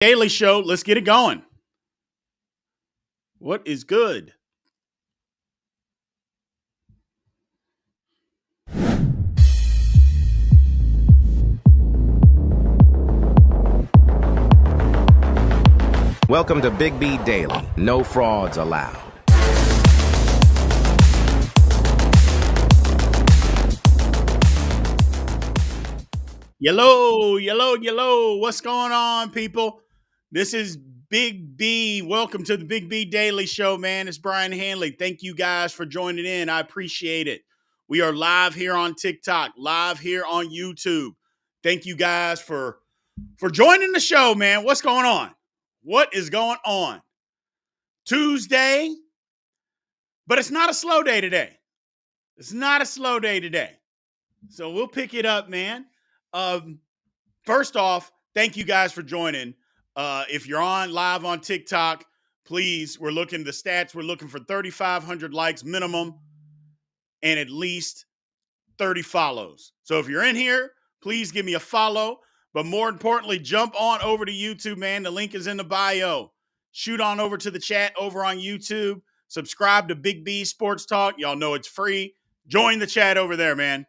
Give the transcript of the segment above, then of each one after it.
Daily Show. Let's get it going. What is good? Welcome to Big B Daily. No frauds allowed. Yellow. What's going on, people? This is Big B. Welcome to the Big B Daily Show, man. It's Brian Hanley. Thank you guys for joining in. I appreciate it. We are live here on TikTok, live here on YouTube. Thank you guys for joining the show, man. What's going on? What is going on? Tuesday, but it's not a slow day today. It's not a slow day today. So we'll pick it up, man. First off, thank you guys for joining. If you're on live on TikTok, please, we're looking the stats. We're looking for 3,500 likes minimum and at least 30 follows. So if you're in here, please give me a follow. But more importantly, jump on over to YouTube, man. The link is in the bio. Shoot on over to the chat over on YouTube. Subscribe to Big B Sports Talk. Y'all know it's free. Join the chat over there, man.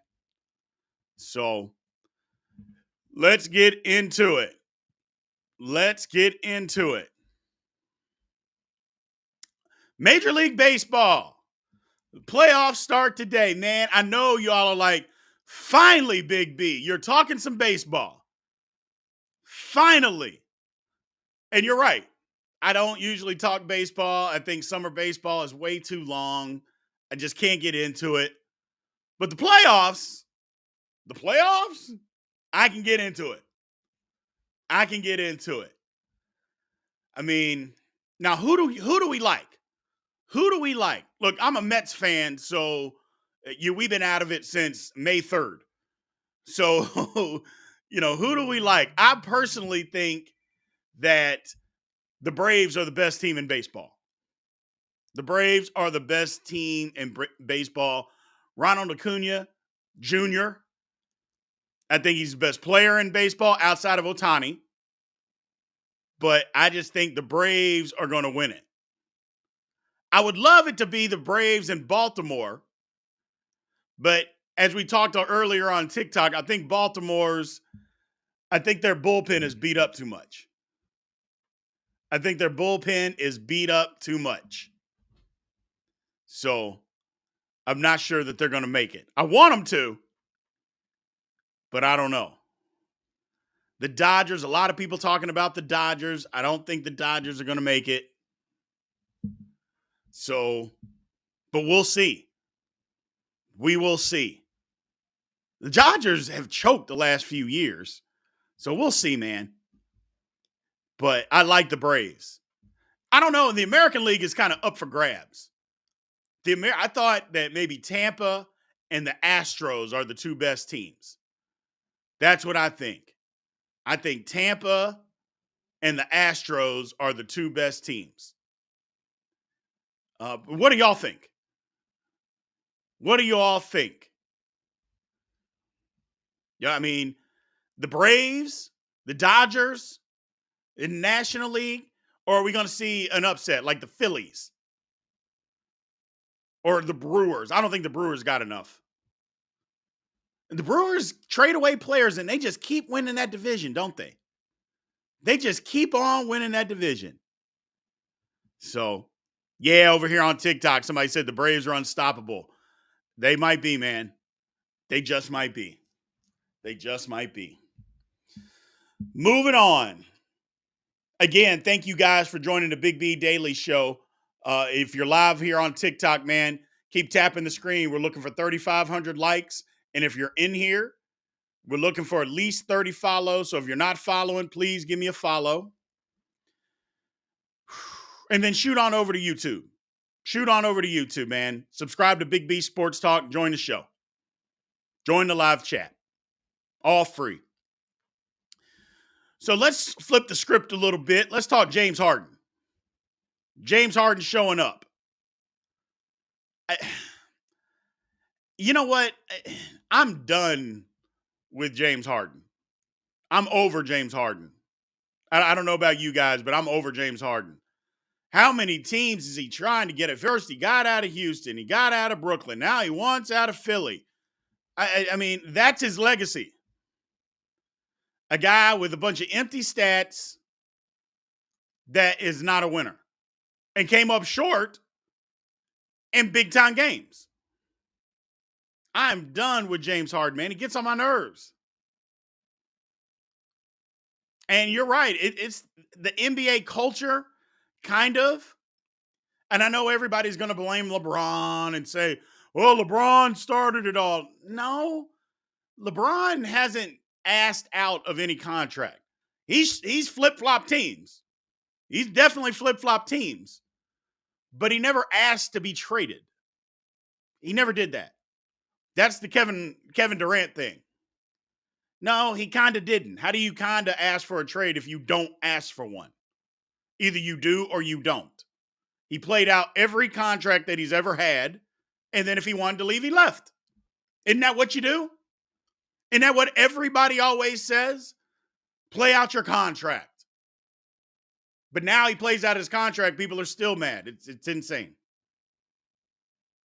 So let's get into it. Major League Baseball. The playoffs start today, man. I know y'all are like, finally, Big B, you're talking some baseball. Finally. And you're right. I don't usually talk baseball. I think summer baseball is way too long. I just can't get into it. But the playoffs, I can get into it. I mean, now who do we like? Who do we like? Look, I'm a Mets fan, so we've been out of it since May 3rd. So, who do we like? I personally think that the Braves are the best team in baseball. The Braves are the best team in baseball. Ronald Acuna Jr., I think he's the best player in baseball outside of Ohtani. But I just think the Braves are going to win it. I would love it to be the Braves in Baltimore. But as we talked earlier on TikTok, I think their bullpen is beat up too much. So I'm not sure that they're going to make it. I want them to, but I don't know. The Dodgers, a lot of people talking about the Dodgers. I don't think the Dodgers are going to make it. So, but we'll see. We will see. The Dodgers have choked the last few years. So we'll see, man. But I like the Braves. I don't know. The American League is kind of up for grabs. I thought that maybe Tampa and the Astros are the two best teams. That's what I think. I think Tampa and the Astros are the two best teams. What do y'all think? Yeah, I mean, the Braves, the Dodgers, in the National League, or are we going to see an upset like the Phillies or the Brewers? I don't think the Brewers got enough. And the Brewers trade away players, and they just keep winning that division, don't they? They just keep on winning that division. So, yeah, over here on TikTok, somebody said the Braves are unstoppable. They might be, man. They just might be. Moving on. Again, thank you guys for joining the Big B Daily Show. If you're live here on TikTok, man, keep tapping the screen. We're looking for 3,500 likes. And if you're in here, we're looking for at least 30 follows. So if you're not following, please give me a follow. And then shoot on over to YouTube. Man. Subscribe to Big B Sports Talk. Join the show. Join the live chat. All free. So let's flip the script a little bit. Let's talk James Harden. James Harden showing up. You know what? I'm done with James Harden. I'm over James Harden. I don't know about you guys, but I'm over James Harden. How many teams is he trying to get at? First, he got out of Houston. He got out of Brooklyn. Now he wants out of Philly. I mean, that's his legacy. A guy with a bunch of empty stats that is not a winner and came up short in big time games. I'm done with James Harden, man. He gets on my nerves. And you're right. It's the NBA culture, kind of. And I know everybody's going to blame LeBron and say, well, LeBron started it all. No, LeBron hasn't asked out of any contract. He's flip-flop teams. He's definitely flip-flop teams. But he never asked to be traded. He never did that. That's the Kevin Durant thing. No, he kind of didn't. How do you kind of ask for a trade if you don't ask for one? Either you do or you don't. He played out every contract that he's ever had, and then if he wanted to leave, he left. Isn't that what you do? Isn't that what everybody always says? Play out your contract. But now he plays out his contract. People are still mad. It's insane.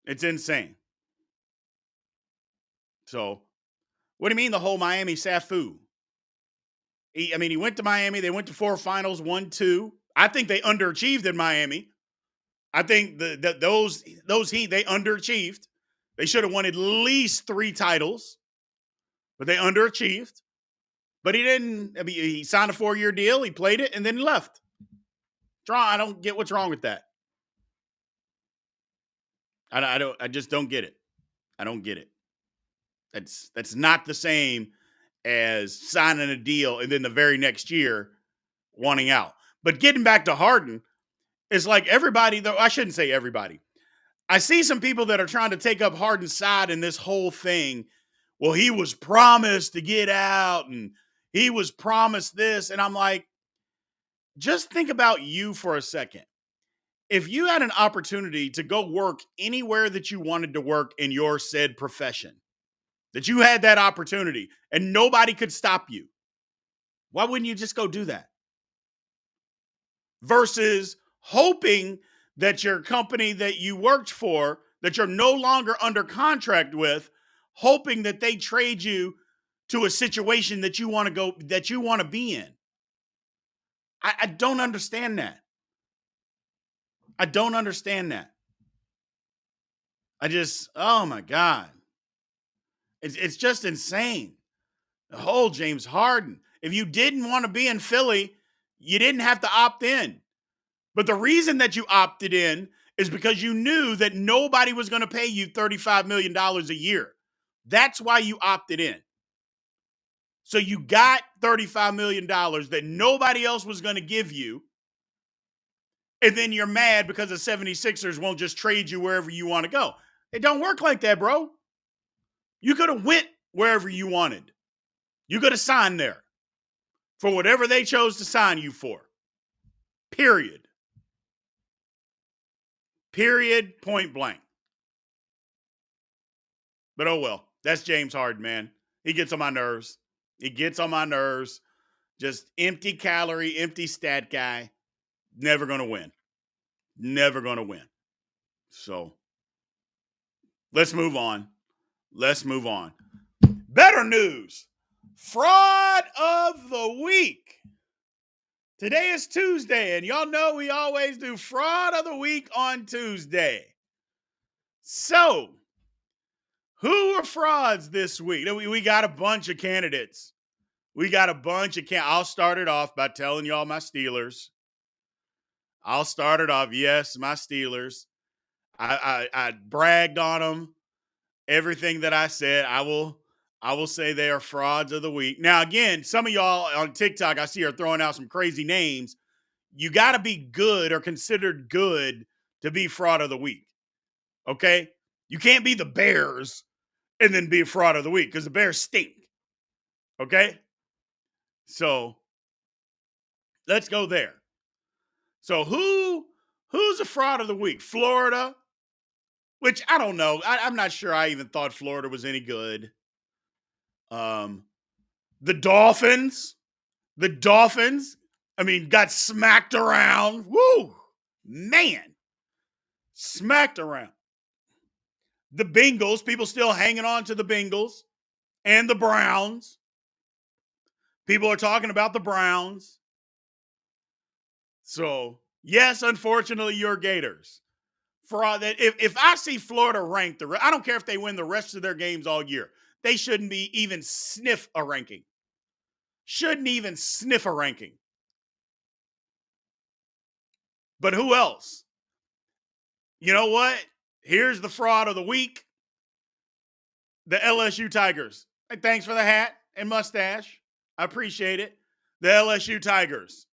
It's insane. So, what do you mean the whole Miami Safu? He went to Miami. They went to 4 finals, 1, 2. I think they underachieved in Miami. I think those Heat, they underachieved. They should have won at least 3 titles, but they underachieved. But he didn't. He signed a 4-year deal. He played it, and then he left. I don't get what's wrong with that. I just don't get it. I don't get it. That's not the same as signing a deal and then the very next year wanting out. But getting back to Harden, it's like everybody, though, I shouldn't say everybody. I see some people that are trying to take up Harden's side in this whole thing. Well, he was promised to get out and he was promised this. And I'm like, just think about you for a second. If you had an opportunity to go work anywhere that you wanted to work in your said profession, that you had that opportunity and nobody could stop you, why wouldn't you just go do that? Versus hoping that your company that you worked for, that you're no longer under contract with, hoping that they trade you to a situation that you want to be in. I don't understand that. I don't understand that. Oh my God. It's just insane. The whole James Harden. If you didn't want to be in Philly, you didn't have to opt in. But the reason that you opted in is because you knew that nobody was going to pay you $35 million a year. That's why you opted in. So you got $35 million that nobody else was going to give you. And then you're mad because the 76ers won't just trade you wherever you want to go. It don't work like that, bro. You could have went wherever you wanted. You could have signed there for whatever they chose to sign you for. Period. Period, point blank. But oh well, that's James Harden, man. He gets on my nerves. Just empty calorie, empty stat guy. Never going to win. Never going to win. So let's move on. Better news. Fraud of the week. Today is Tuesday, and y'all know we always do fraud of the week on Tuesday. So, who are frauds this week? We got a bunch of candidates. I'll start it off by telling y'all my Steelers. Yes, my Steelers. I bragged on them. Everything that I said, I will say they are frauds of the week. Now, again, some of y'all on TikTok I see are throwing out some crazy names. You got to be good or considered good to be fraud of the week. Okay? You can't be the Bears and then be a fraud of the week because the Bears stink. Okay? So, let's go there. So, who's a fraud of the week? Florida, which I don't know. I'm not sure I even thought Florida was any good. The Dolphins. I mean, got smacked around. Woo! Man. Smacked around. The Bengals, people still hanging on to the Bengals and the Browns. People are talking about the Browns. So, yes, unfortunately, you're Gators. For all that, if I see Florida ranked, I don't care if they win the rest of their games all year. They shouldn't be even sniff a ranking. Shouldn't even sniff a ranking. But who else? You know what? Here's the fraud of the week. The LSU Tigers. Hey, thanks for the hat and mustache. I appreciate it. The LSU Tigers.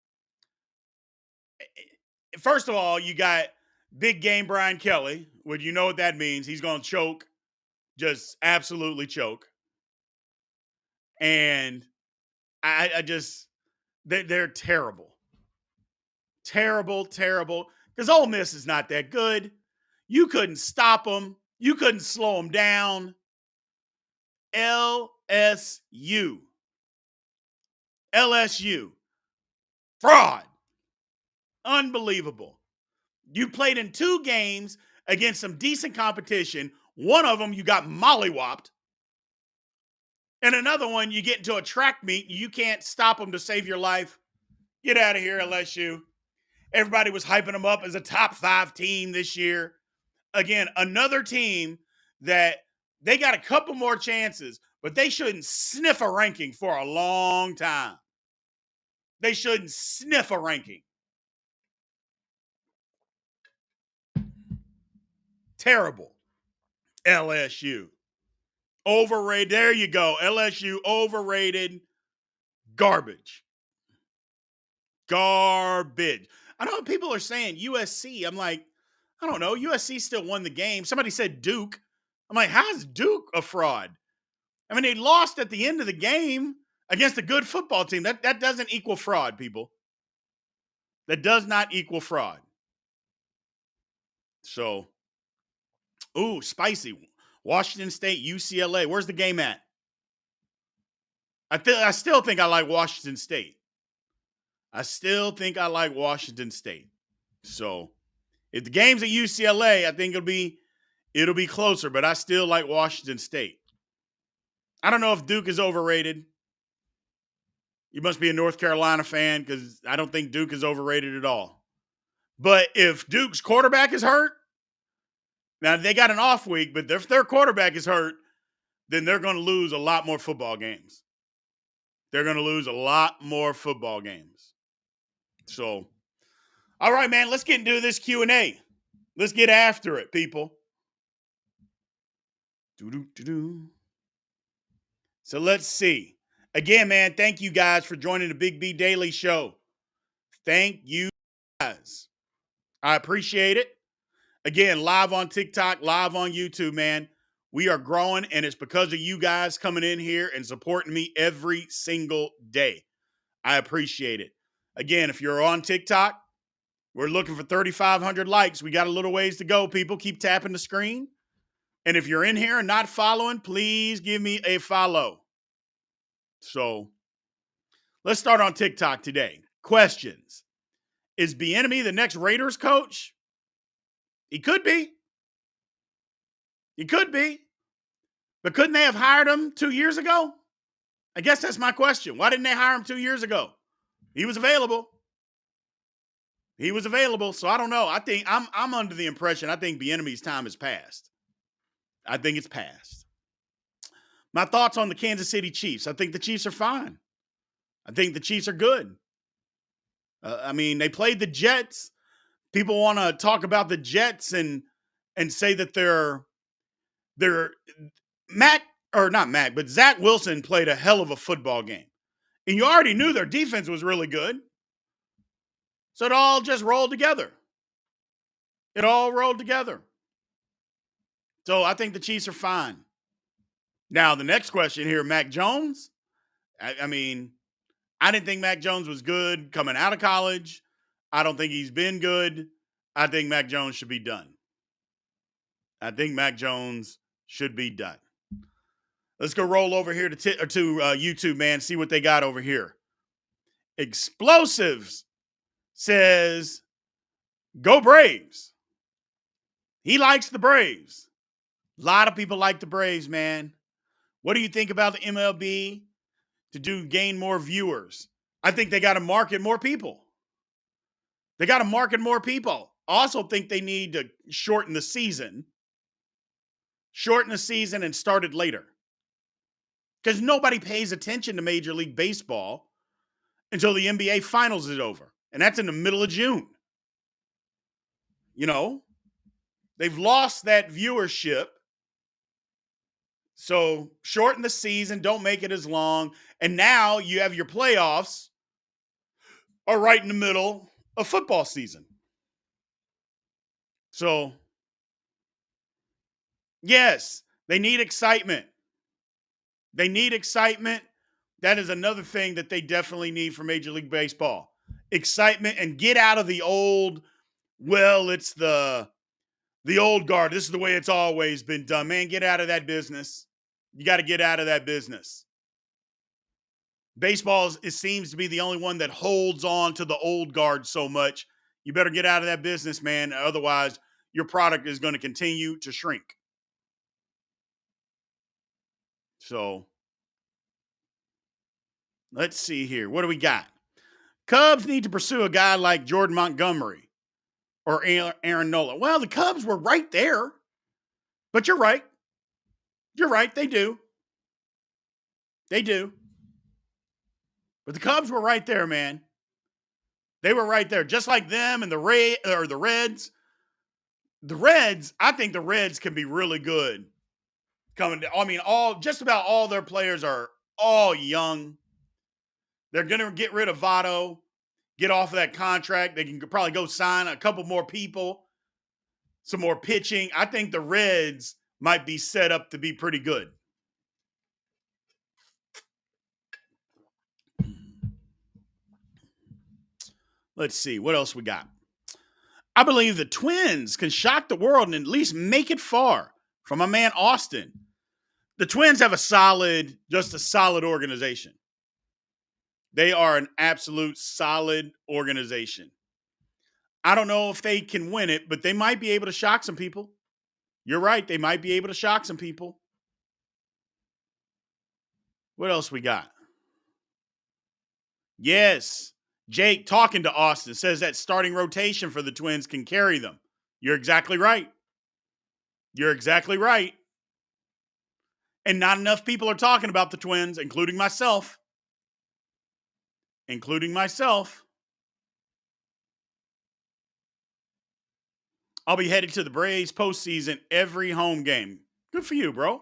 First of all, you got big game Brian Kelly. Well, you know what that means. He's going to choke, just absolutely choke. And I just, they're terrible. Terrible, terrible. Because Ole Miss is not that good. You couldn't stop them. You couldn't slow them down. LSU. LSU. Fraud. Unbelievable. You played in 2 games against some decent competition. One of them you got mollywopped. And another one you get into a track meet and you can't stop them to save your life. Get out of here, LSU. Everybody was hyping them up as a top 5 team this year. Again, another team that they got a couple more chances, but they shouldn't sniff a ranking for a long time. They shouldn't sniff a ranking. Terrible. LSU. Overrated. There you go. LSU overrated. Garbage. Garbage. I know people are saying USC. I'm like, I don't know. USC still won the game. Somebody said Duke. I'm like, how's Duke a fraud? I mean, they lost at the end of the game against a good football team. That doesn't equal fraud, people. That does not equal fraud. So, ooh, spicy. Washington State, UCLA. Where's the game at? I still think I like Washington State. I still think I like Washington State. So, if the game's at UCLA, I think it'll be closer, but I still like Washington State. I don't know if Duke is overrated. You must be a North Carolina fan because I don't think Duke is overrated at all. But if Duke's quarterback is hurt, now they got an off week, but if their quarterback is hurt, then they're going to lose a lot more football games. They're going to lose a lot more football games. So, all right, man, let's get into this Q&A. Let's get after it, people. So let's see. Again, man, thank you guys for joining the Big B Daily Show. Thank you guys. I appreciate it. Again, live on TikTok, live on YouTube, man. We are growing, and it's because of you guys coming in here and supporting me every single day. I appreciate it. Again, if you're on TikTok, we're looking for 3,500 likes. We got a little ways to go, people. Keep tapping the screen. And if you're in here and not following, please give me a follow. So let's start on TikTok today. Questions. Is Bieniemy the next Raiders coach? He could be. He could be. But couldn't they have hired him 2 years ago? I guess that's my question. Why didn't they hire him 2 years ago? He was available. He was available. So I don't know. I think I'm under the impression I think Bieniemy's time has passed. I think it's past. My thoughts on the Kansas City Chiefs. I think the Chiefs are fine. I think the Chiefs are good. I mean, they played the Jets. People want to talk about the Jets and say that they're but Zach Wilson played a hell of a football game. And you already knew their defense was really good. So it all just rolled together. It all rolled together. So I think the Chiefs are fine. Now, the next question here, Mac Jones. I mean, I didn't think Mac Jones was good coming out of college. I don't think he's been good. I think Mac Jones should be done. I think Mac Jones should be done. Let's go roll over here to YouTube, man, see what they got over here. Explosives says, go Braves. He likes the Braves. A lot of people like the Braves, man. What do you think about the MLB to gain more viewers? I think they got to market more people. They got to market more people. I also think they need to shorten the season. Shorten the season and start it later. Because nobody pays attention to Major League Baseball until the NBA Finals is over. And that's in the middle of June. You know, they've lost that viewership. So shorten the season, don't make it as long. And now you have your playoffs are right in the middle of football season. So, yes, they need excitement. They need excitement. That is another thing that they definitely need for Major League Baseball. Excitement, and get out of the old, well, it's the old guard. This is the way it's always been done. Man, get out of that business. You got to get out of that business. Baseball, it seems to be the only one that holds on to the old guard so much. You better get out of that business, man. Otherwise, your product is going to continue to shrink. So, let's see here. What do we got? Cubs need to pursue a guy like Jordan Montgomery or Aaron Nola. Well, the Cubs were right there. But you're right. You're right. They do. They do. But the Cubs were right there, man. They were right there. Just like them and the Reds. The Reds, I think the Reds can be really good. Just about all their players are all young. They're going to get rid of Votto, get off of that contract. They can probably go sign a couple more people, some more pitching. I think the Reds might be set up to be pretty good. Let's see. What else we got? I believe the Twins can shock the world and at least make it far. From my man Austin. The Twins have a solid organization. They are an absolute solid organization. I don't know if they can win it, but they might be able to shock some people. You're right. They might be able to shock some people. What else we got? Yes. Jake, talking to Austin, says that starting rotation for the Twins can carry them. You're exactly right. You're exactly right. And not enough people are talking about the Twins, including myself. I'll be headed to the Braves postseason every home game. Good for you, bro.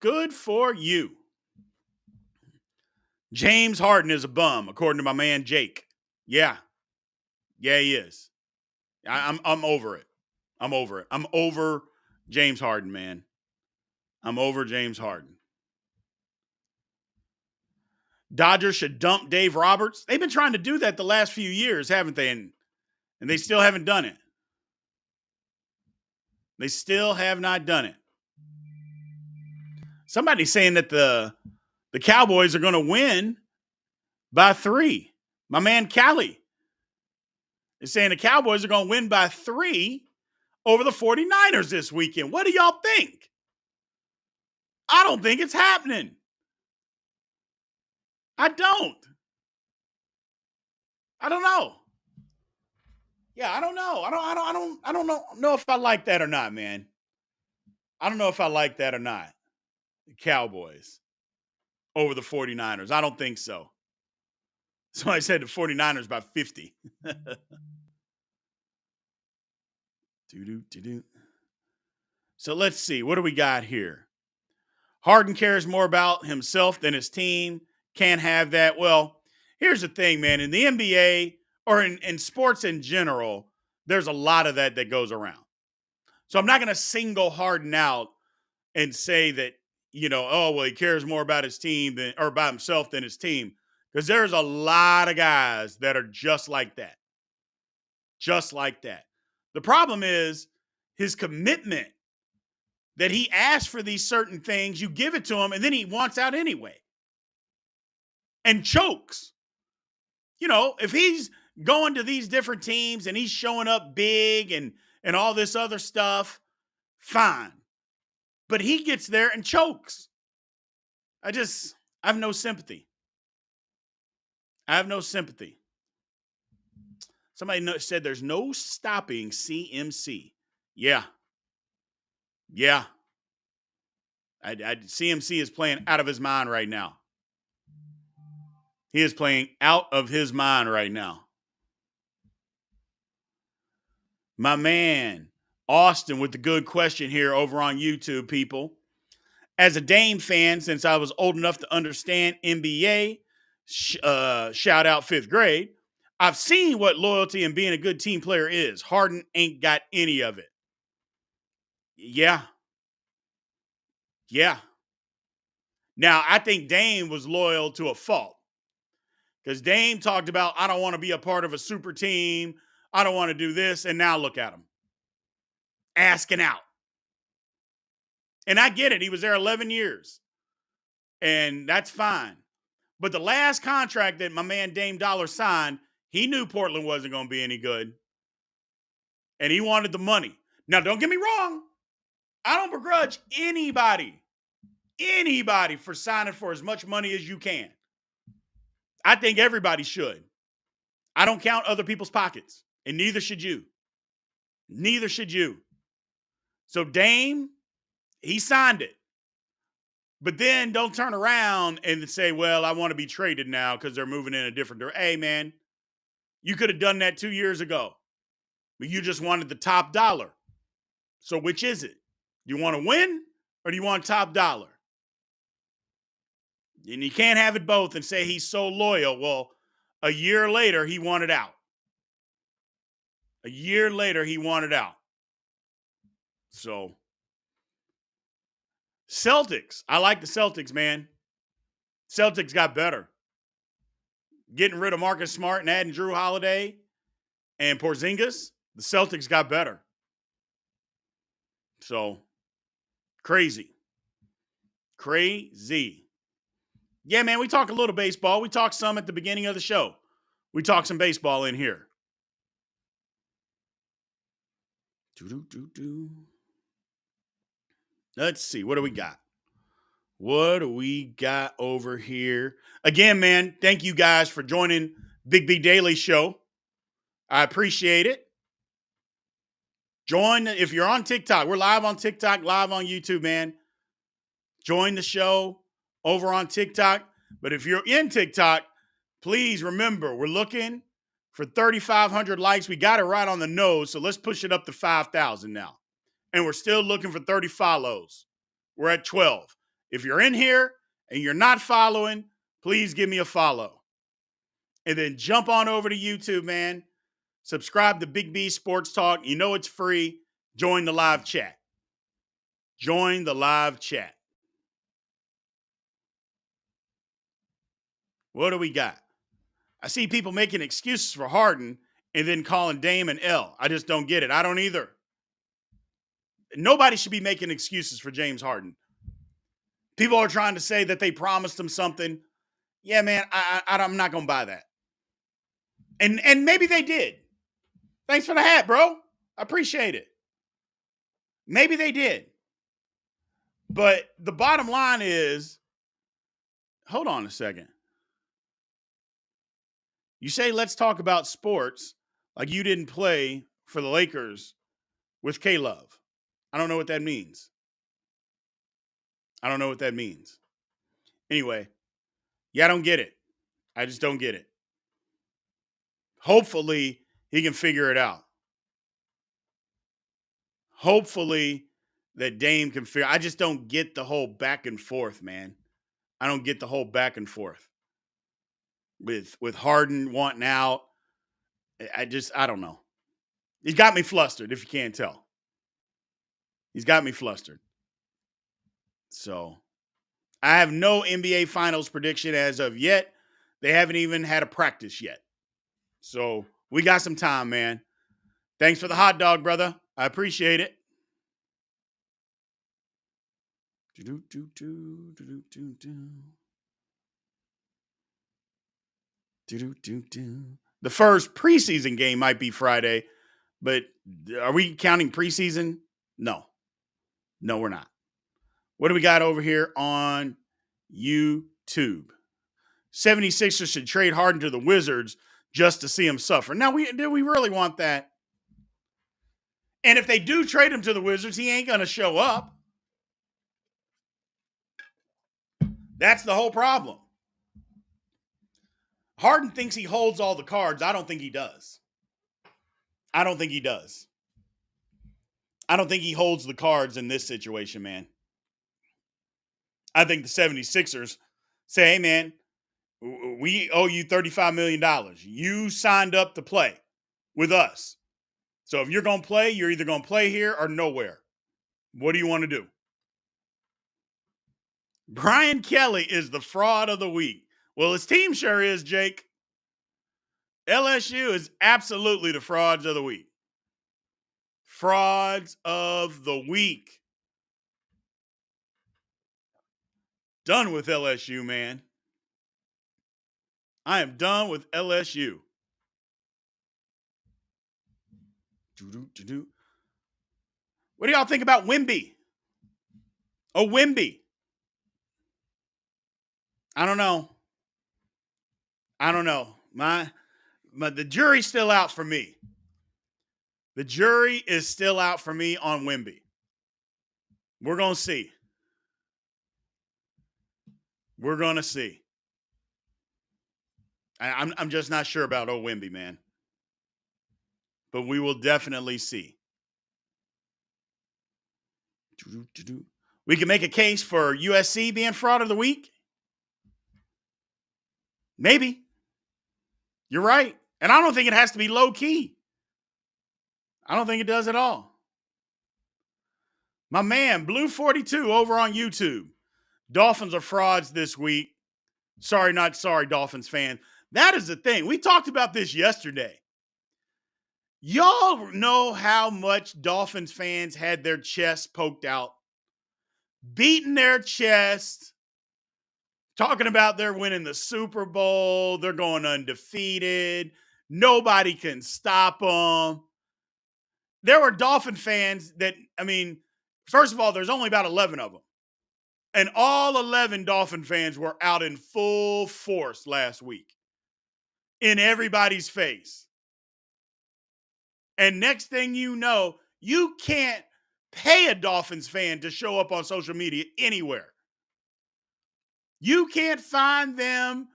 Good for you. James Harden is a bum, according to my man Jake. Yeah. Yeah, he is. I'm over it. I'm over James Harden, man. I'm over James Harden. Dodgers should dump Dave Roberts. They've been trying to do that the last few years, haven't they? And they still haven't done it. They still have not done it. Somebody's saying that the Cowboys are going to win by 3. My man Callie is saying the Cowboys are going to win by 3 over the 49ers this weekend. What do y'all think? I don't think it's happening. I don't know. Yeah, I don't know. I don't know if I like that or not, man. I don't know if I like that or not. The Cowboys over the 49ers. I don't think so. Somebody said the 49ers by 50. So let's see. What do we got here? Harden cares more about himself than his team. Can't have that. Well, here's the thing, man. In the NBA or in sports in general, there's a lot of that goes around. So I'm not going to single Harden out and say that, he cares more about his team or about himself than his team. Because there's a lot of guys that are just like that. Just like that. The problem is his commitment, that he asks for these certain things, you give it to him, and then he wants out anyway. And chokes. if he's going to these different teams and he's showing up big and all this other stuff, fine. But he gets there and chokes. I have no sympathy. I have no sympathy. Somebody said there's no stopping CMC. Yeah. Yeah. CMC is playing out of his mind right now. He is playing out of his mind right now. My man, Austin, with the good question here over on YouTube, people. As a Dame fan, since I was old enough to understand NBA, shout out fifth grade, I've seen what loyalty and being a good team player is. Harden ain't got any of it. Yeah. Yeah. Now, I think Dame was loyal to a fault because Dame talked about, I don't want to be a part of a super team. I don't want to do this. And now look at him asking out. And I get it. He was there 11 years. And that's fine. But the last contract that my man Dame Dollar signed, he knew Portland wasn't going to be any good. And he wanted the money. Now, don't get me wrong. I don't begrudge anybody for signing for as much money as you can. I think everybody should. I don't count other people's pockets, and neither should you. Neither should you. So Dame, he signed it. But then don't turn around and say, well, I want to be traded now because they're moving in a different direction. Hey, man, you could have done that 2 years ago, but you just wanted the top dollar. So which is it? Do you want to win or do you want top dollar? And you can't have it both and say he's so loyal. Well, a year later, he wanted out. A year later, he wanted out. So, Celtics. I like the Celtics, man. Celtics got better. Getting rid of Marcus Smart and adding Drew Holiday and Porzingis, the Celtics got better. So, crazy. Crazy. Yeah, man, we talk a little baseball. We talked some at the beginning of the show. We talked some baseball in here. Let's see. What do we got? What do we got over here? Again, man, thank you guys for joining Big B Daily Show. I appreciate it. Join, if you're on TikTok, we're live on TikTok, live on YouTube, man. Join the show over on TikTok. But if you're in TikTok, please remember, we're looking for 3,500 likes. We got it right on the nose, so let's push it up to 5,000 now. And we're still looking for 30 follows. We're at 12. If you're in here and you're not following, please give me a follow. And then jump on over to YouTube, man. Subscribe to Big B Sports Talk. You know it's free. Join the live chat. Join the live chat. What do we got? I see people making excuses for Harden and then calling Dame an L. I just don't get it. I don't either. Nobody should be making excuses for James Harden. People are trying to say that they promised him something. Yeah, man, I'm not going to buy that. And maybe they did. Thanks for the hat, bro. I appreciate it. Maybe they did. But the bottom line is, hold on a second. You say, let's talk about sports like you didn't play for the Lakers with K-Love. I don't know what that means. I don't know what that means. Anyway, yeah, I don't get it. I just don't get it. Hopefully, he can figure it out. Hopefully, that Dame can figure. I just don't get the whole back and forth, man. I don't get the whole back and forth with Harden wanting out. I don't know. He's got me flustered, if you can't tell. He's got me flustered. So, I have no NBA Finals prediction as of yet. They haven't even had a practice yet. So, we got some time, man. Thanks for the hot dog, brother. I appreciate it. Do. The first preseason game might be Friday, but are we counting preseason? No. No, we're not. What do we got over here on YouTube? 76ers should trade Harden to the Wizards just to see him suffer. Now, do we really want that? And if they do trade him to the Wizards, he ain't going to show up. That's the whole problem. Harden thinks he holds all the cards. I don't think he does. I don't think he does. I don't think he holds the cards in this situation, man. I think the 76ers say, hey, man, we owe you $35 million. You signed up to play with us. So if you're going to play, you're either going to play here or nowhere. What do you want to do? Brian Kelly is the fraud of the week. Well, his team sure is, Jake. LSU is absolutely the frauds of the week. Frauds of the week. Done with LSU, man. I am done with LSU. What do y'all think about Wemby? Oh, Wemby. I don't know. The jury's still out for me. The jury is still out for me on Wemby. We're going to see. We're going to see. I'm just not sure about old Wemby, man. But we will definitely see. We can make a case for USC being fraud of the week. Maybe. You're right. And I don't think it has to be low key. I don't think it does at all. My man, Blue 42 over on YouTube. Dolphins are frauds this week. Sorry, not sorry, Dolphins fan. That is the thing. We talked about this yesterday. Y'all know how much Dolphins fans had their chests poked out, beating their chest, talking about they're winning the Super Bowl, they're going undefeated, nobody can stop them. There were Dolphin fans that, first of all, there's only about 11 of them. And all 11 Dolphin fans were out in full force last week. In everybody's face. And next thing you know, you can't pay a Dolphins fan to show up on social media anywhere. You can't find them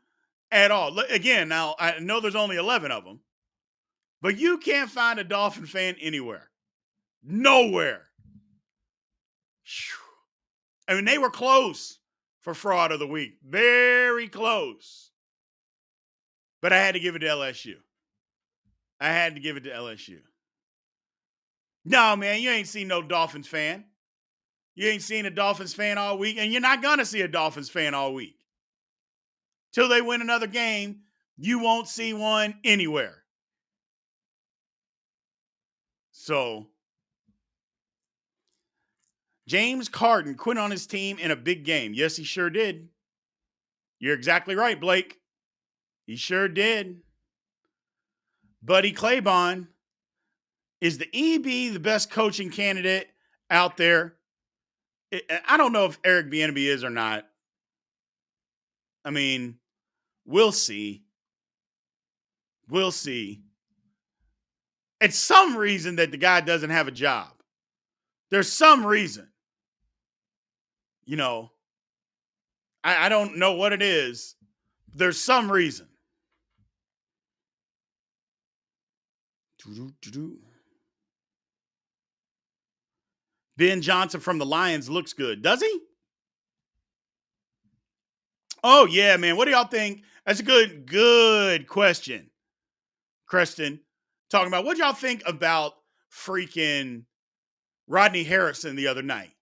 at all. Again, now, I know there's only 11 of them, but you can't find a Dolphin fan anywhere. Nowhere. They were close for fraud of the week. Very close. But I had to give it to LSU. No, man, you ain't seen no Dolphins fan. You ain't seen a Dolphins fan all week, and you're not going to see a Dolphins fan all week. Till they win another game, you won't see one anywhere. So, James Harden quit on his team in a big game. Yes, he sure did. You're exactly right, Blake. He sure did. Buddy Claiborne, is the EB the best coaching candidate out there? I don't know if Eric Bieniemy is or not. We'll see. We'll see. It's some reason that the guy doesn't have a job. There's some reason. I don't know what it is. There's some reason. Ben Johnson from the Lions looks good. Does he? Oh, yeah, man. What do y'all think? That's a good question. Creston, talking about what y'all think about freaking Rodney Harrison the other night?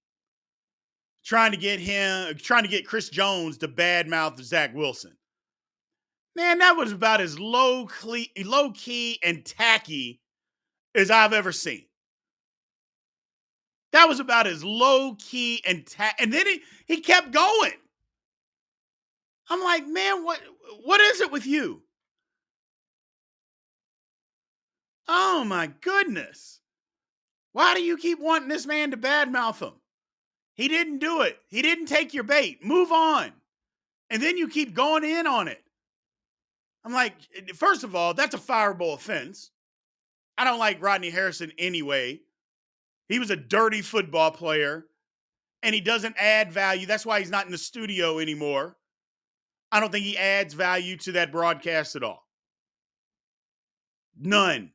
Trying to get Chris Jones to badmouth Zach Wilson. Man, that was about as low key and tacky as I've ever seen. That was about as low key and and then he kept going. I'm like, man, what is it with you? Oh my goodness. Why do you keep wanting this man to badmouth him? He didn't do it. He didn't take your bait. Move on. And then you keep going in on it. I'm like, first of all, that's a fireable offense. I don't like Rodney Harrison anyway. He was a dirty football player and he doesn't add value. That's why he's not in the studio anymore. I don't think he adds value to that broadcast at all. None.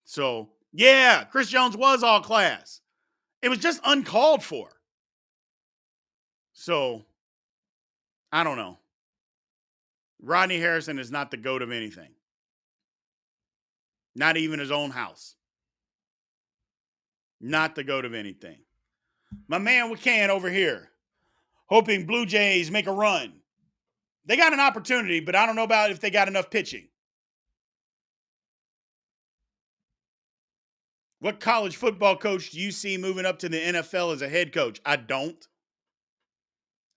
So, yeah, Chris Jones was all class. It was just uncalled for. So, I don't know. Rodney Harrison is not the GOAT of anything. Not even his own house. Not the GOAT of anything. My man McCann over here, hoping Blue Jays make a run. They got an opportunity, but I don't know about if they got enough pitching. What college football coach do you see moving up to the NFL as a head coach? I don't.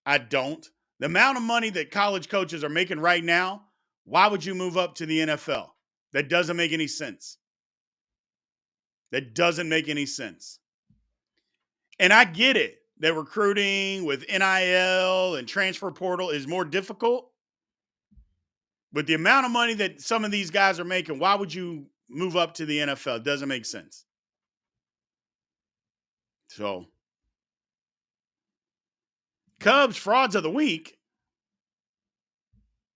The amount of money that college coaches are making right now, why would you move up to the NFL? That doesn't make any sense. That doesn't make any sense. And I get it that recruiting with NIL and transfer portal is more difficult. But the amount of money that some of these guys are making, why would you move up to the NFL? It doesn't make sense. So, Cubs frauds of the week.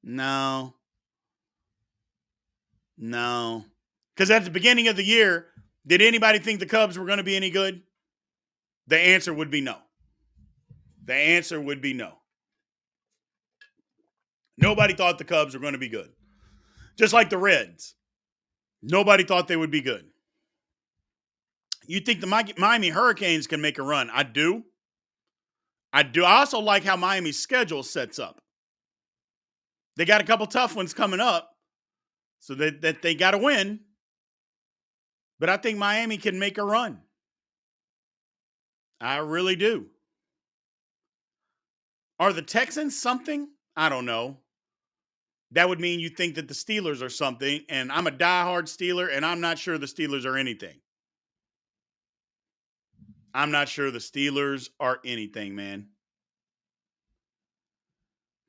No. Because at the beginning of the year, did anybody think the Cubs were going to be any good? The answer would be no. The answer would be no. Nobody thought the Cubs were going to be good. Just like the Reds. Nobody thought they would be good. You think the Miami Hurricanes can make a run? I do. I also like how Miami's schedule sets up. They got a couple tough ones coming up, so that they got to win. But I think Miami can make a run. I really do. Are the Texans something? I don't know. That would mean you think that the Steelers are something, and I'm a diehard Steeler, and I'm not sure the Steelers are anything. I'm not sure the Steelers are anything, man.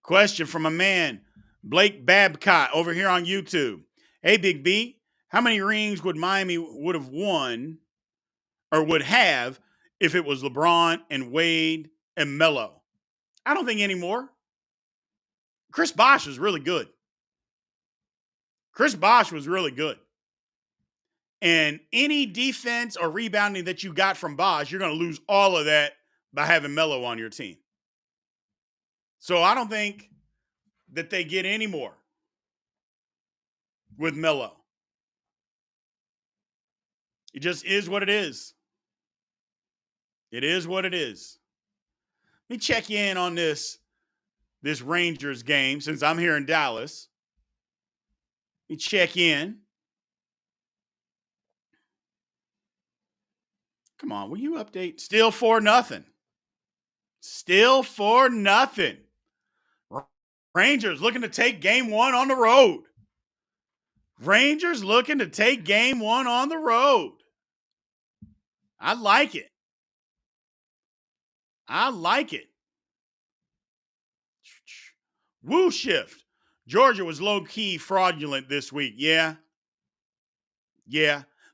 Question from a man, Blake Babcock, over here on YouTube. Hey, Big B, how many rings would Miami would have won or would have if it was LeBron and Wade and Melo? I don't think any more. Chris Bosh is really good. Chris Bosh was really good. And any defense or rebounding that you got from Bosh, you're going to lose all of that by having Melo on your team. So I don't think that they get any more with Melo. It just is what it is. It is what it is. Let me check you in on this Rangers game since I'm here in Dallas. Let me check in. Come on, will you update? Still 4-0. Still 4-0. Rangers looking to take game one on the road. Rangers looking to take game one on the road. I like it. I like it. Woo shift. Georgia was low-key fraudulent this week. Yeah.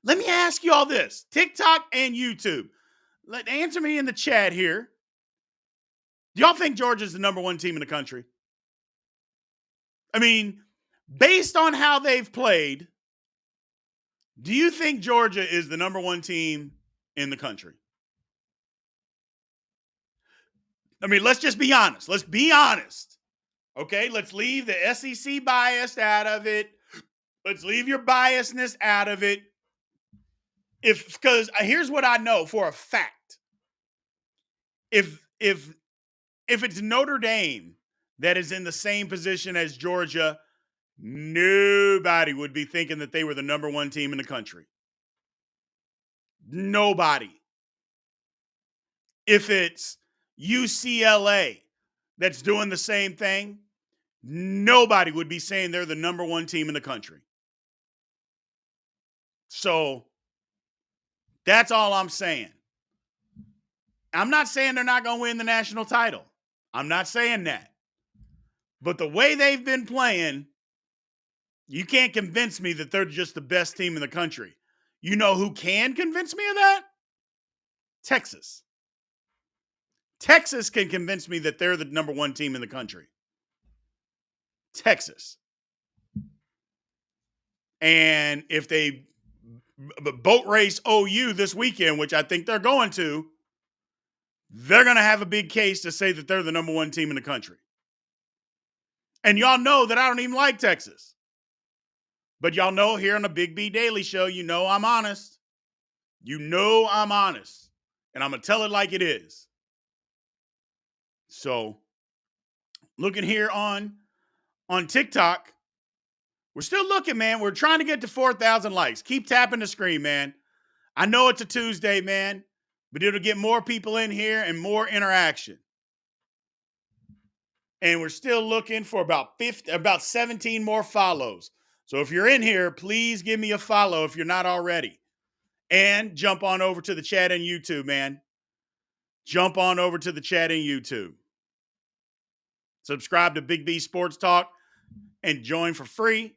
Let me ask you all this. TikTok and YouTube. Answer me in the chat here. Do y'all think Georgia's the number one team in the country? I mean, based on how they've played, do you think Georgia is the number one team in the country? I mean, let's just be honest. Let's be honest. Okay, let's leave the SEC bias out of it. Let's leave your biasness out of it. Because here's what I know for a fact. If it's Notre Dame that is in the same position as Georgia, nobody would be thinking that they were the number one team in the country. Nobody. If it's UCLA that's doing the same thing, nobody would be saying they're the number one team in the country. So that's all I'm saying. I'm not saying they're not going to win the national title. I'm not saying that. But the way they've been playing, you can't convince me that they're just the best team in the country. You know who can convince me of that? Texas. Texas can convince me that they're the number one team in the country. Texas. And if they boat race OU this weekend, which I think they're going to have a big case to say that they're the number one team in the country. And y'all know that I don't even like Texas. But y'all know here on the Big B Daily Show, you know I'm honest. You know I'm honest. And I'm going to tell it like it is. So, looking here on TikTok, we're still looking, man. We're trying to get to 4,000 likes. Keep tapping the screen, man. I know it's a Tuesday, man, but it'll get more people in here and more interaction. And we're still looking for about 17 more follows. So if you're in here, please give me a follow if you're not already. And jump on over to the chat on YouTube, man. Jump on over to the chat on YouTube. Subscribe to Big B Sports Talk and join for free.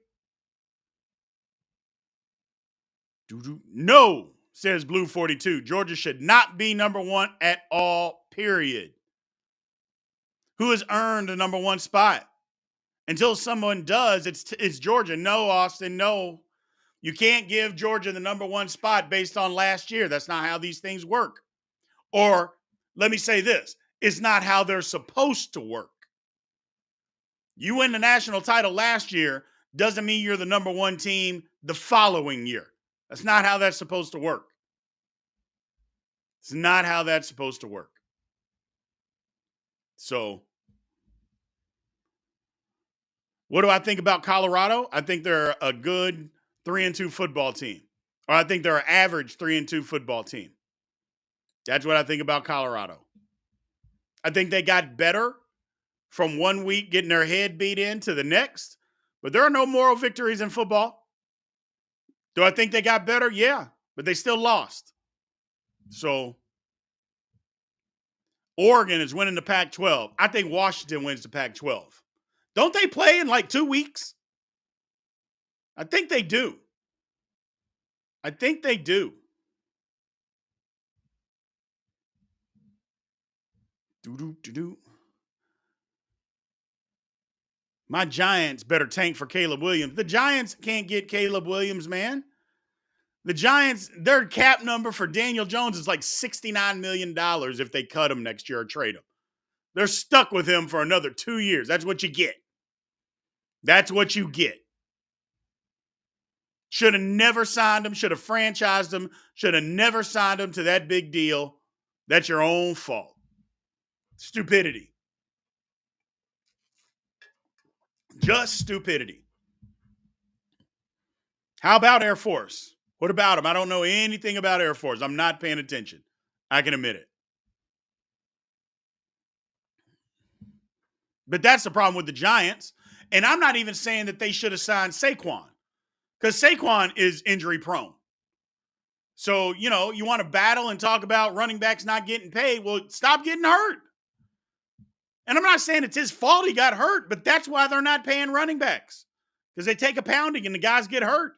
No, says Blue 42. Georgia should not be number one at all, period. Who has earned the number one spot? Until someone does, it's Georgia. No, Austin, no. You can't give Georgia the number one spot based on last year. That's not how these things work. Or let me say this. It's not how they're supposed to work. You win the national title last year doesn't mean you're the number one team the following year. That's not how that's supposed to work. It's not how that's supposed to work. So, what do I think about Colorado? I think they're a good 3-2 football team. Or I think they're an average 3-2 football team. That's what I think about Colorado. I think they got better from one week getting their head beat in to the next. But there are no moral victories in football. Do I think they got better? Yeah, but they still lost. So, Oregon is winning the Pac-12. I think Washington wins the Pac-12. Don't they play in like 2 weeks? I think they do. I think they do. My Giants better tank for Caleb Williams. The Giants can't get Caleb Williams, man. The Giants, their cap number for Daniel Jones is like $69 million if they cut him next year or trade him. They're stuck with him for another 2 years. That's what you get. That's what you get. Should have never signed him. Should have franchised him. Should have never signed him to that big deal. That's your own fault. Stupidity. Just stupidity. How about Air Force? What about them? I don't know anything about Air Force. I'm not paying attention. I can admit it. But that's the problem with the Giants. And I'm not even saying that they should have signed Saquon, because Saquon is injury prone. So, you want to battle and talk about running backs not getting paid. Well, stop getting hurt. And I'm not saying it's his fault he got hurt, but that's why they're not paying running backs, because they take a pounding and the guys get hurt.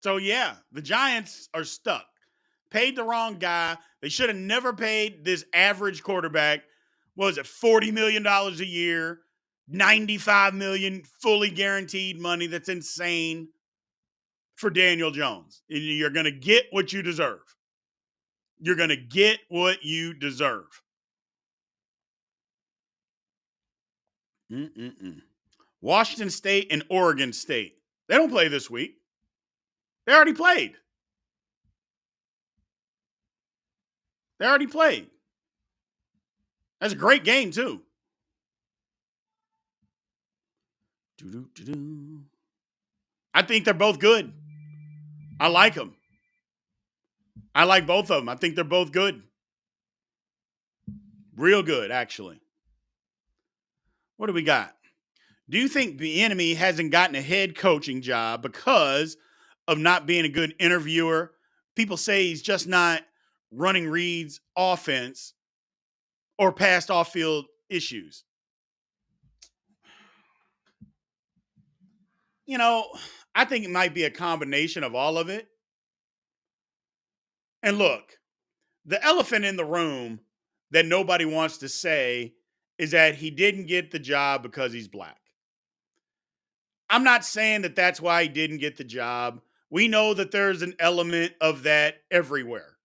So, yeah, the Giants are stuck. Paid the wrong guy. They should have never paid this average quarterback. What was it, $40 million a year, $95 million fully guaranteed money. That's insane for Daniel Jones. And you're going to get what you deserve. You're going to get what you deserve. Washington State and Oregon State. They don't play this week. They already played. That's a great game, too. I think they're both good. I like them. I like both of them. I think they're both good. Real good, actually. What do we got? Do you think the enemy hasn't gotten a head coaching job because of not being a good interviewer? People say he's just not running Reed's offense or past off field issues. You know, I think it might be a combination of all of it. And look, the elephant in the room that nobody wants to say is that he didn't get the job because he's black. I'm not saying that that's why he didn't get the job. We know that there's an element of that everywhere.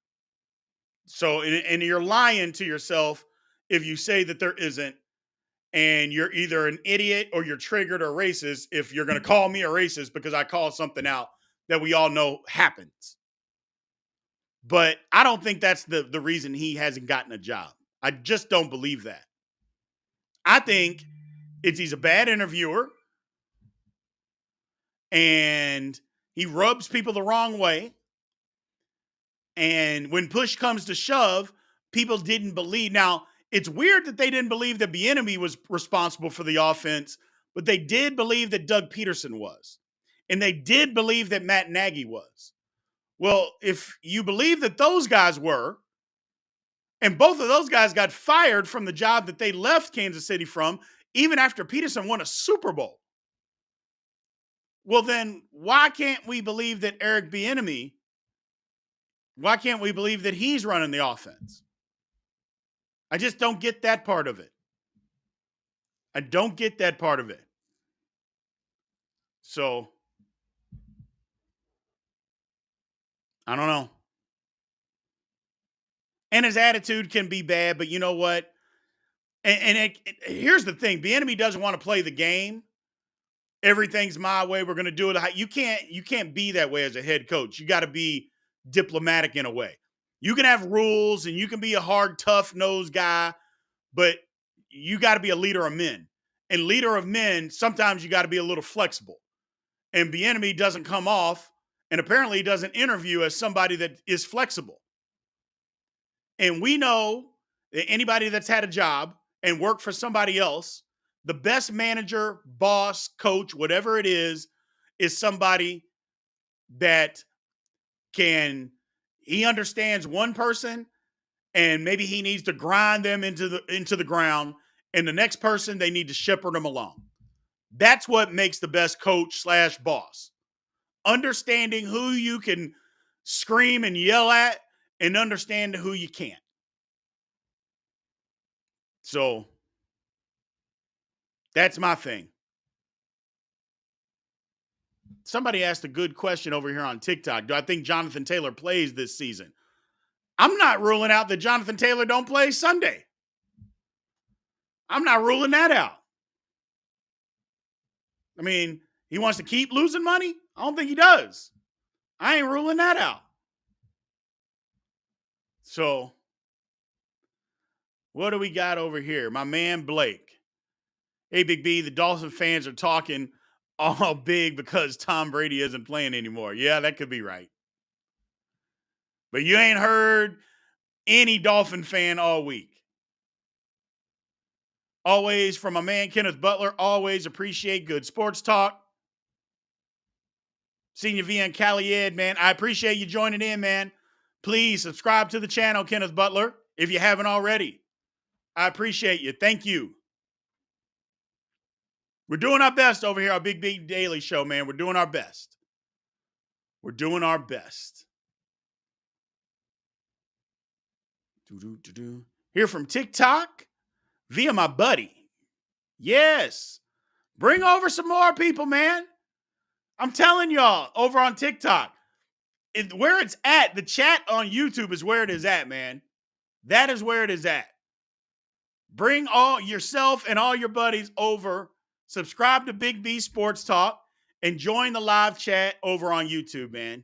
So, and you're lying to yourself if you say that there isn't, and you're either an idiot or you're triggered or racist if you're going to call me a racist because I call something out that we all know happens. But I don't think that's the reason he hasn't gotten a job. I just don't believe that. I think he's a bad interviewer and he rubs people the wrong way. And when push comes to shove, people didn't believe. Now, it's weird that they didn't believe that Bieniemy was responsible for the offense, but they did believe that Doug Peterson was. And they did believe that Matt Nagy was. Well, if you believe that those guys were, and both of those guys got fired from the job that they left Kansas City from, even after Peterson won a Super Bowl. Well, then why can't we believe that Eric Bieniemy? Why can't we believe that he's running the offense? I just don't get that part of it. I don't get that part of it. So I don't know. And his attitude can be bad, but you know what? Here's the thing: Bieniemy doesn't want to play the game. Everything's my way. We're going to do it. You can't be that way as a head coach. You got to be diplomatic in a way. You can have rules and you can be a hard, tough nosed guy, but you got to be a leader of men. And leader of men, sometimes you got to be a little flexible. And Bieniemy doesn't come off, and apparently he doesn't interview as somebody that is flexible. And we know that anybody that's had a job and worked for somebody else, the best manager, boss, coach, whatever it is somebody that he understands one person and maybe he needs to grind them into the ground, and the next person they need to shepherd them along. That's what makes the best coach / boss. Understanding who you can scream and yell at and understand who you can't. So that's my thing. Somebody asked a good question over here on TikTok. Do I think Jonathan Taylor plays this season? I'm not ruling out that Jonathan Taylor don't play Sunday. I'm not ruling that out. I mean, he wants to keep losing money? I don't think he does. I ain't ruling that out. So, what do we got over here? My man Blake. Hey, Big B, the Dolphin fans are talking all big because Tom Brady isn't playing anymore. Yeah, that could be right. But you ain't heard any Dolphin fan all week. Always from my man Kenneth Butler, always appreciate good sports talk. Senior V and Calied, man. I appreciate you joining in, man. Please subscribe to the channel, Kenneth Butler, if you haven't already. I appreciate you. Thank you. We're doing our best over here on Big B Daily Show, man. We're doing our best. We're doing our best. Here from TikTok via my buddy. Yes. Bring over some more people, man. I'm telling y'all, over on TikTok, where it's at, the chat on YouTube is where it is at, man. That is where it is at. Bring all yourself and all your buddies over. Subscribe to Big B Sports Talk and join the live chat over on YouTube, man.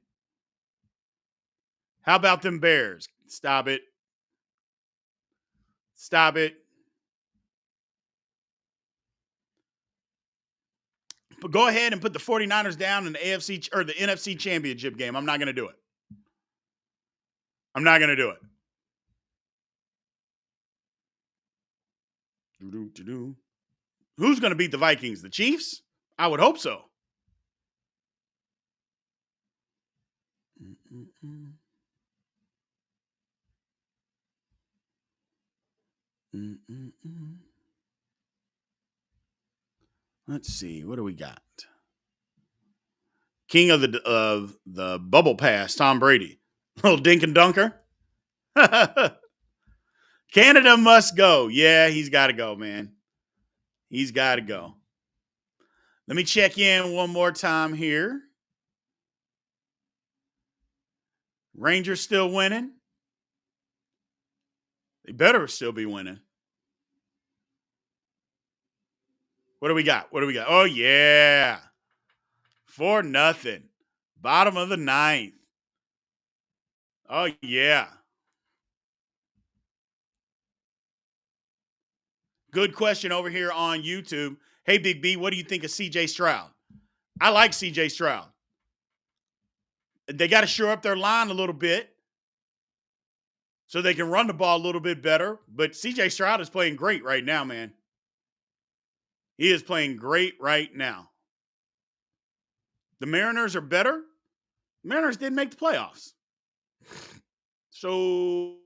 How about them Bears? Stop it. Stop it. But go ahead and put the 49ers down in the AFC or the NFC Championship game. I'm not going to do it. I'm not going to do it. Who's going to beat the Vikings? The Chiefs? I would hope so. Let's see. What do we got? King of the bubble pass, Tom Brady. Little dink and dunker. Canada must go. Yeah, he's got to go, man. He's got to go. Let me check in one more time here. Rangers still winning. They better still be winning. What do we got? What do we got? Oh, yeah. 4-0. Bottom of the ninth. Oh, yeah. Good question over here on YouTube. Hey, Big B, what do you think of CJ Stroud? I like CJ Stroud. They got to shore up their line a little bit so they can run the ball a little bit better. But CJ Stroud is playing great right now, man. He is playing great right now. The Mariners are better. Mariners didn't make the playoffs. So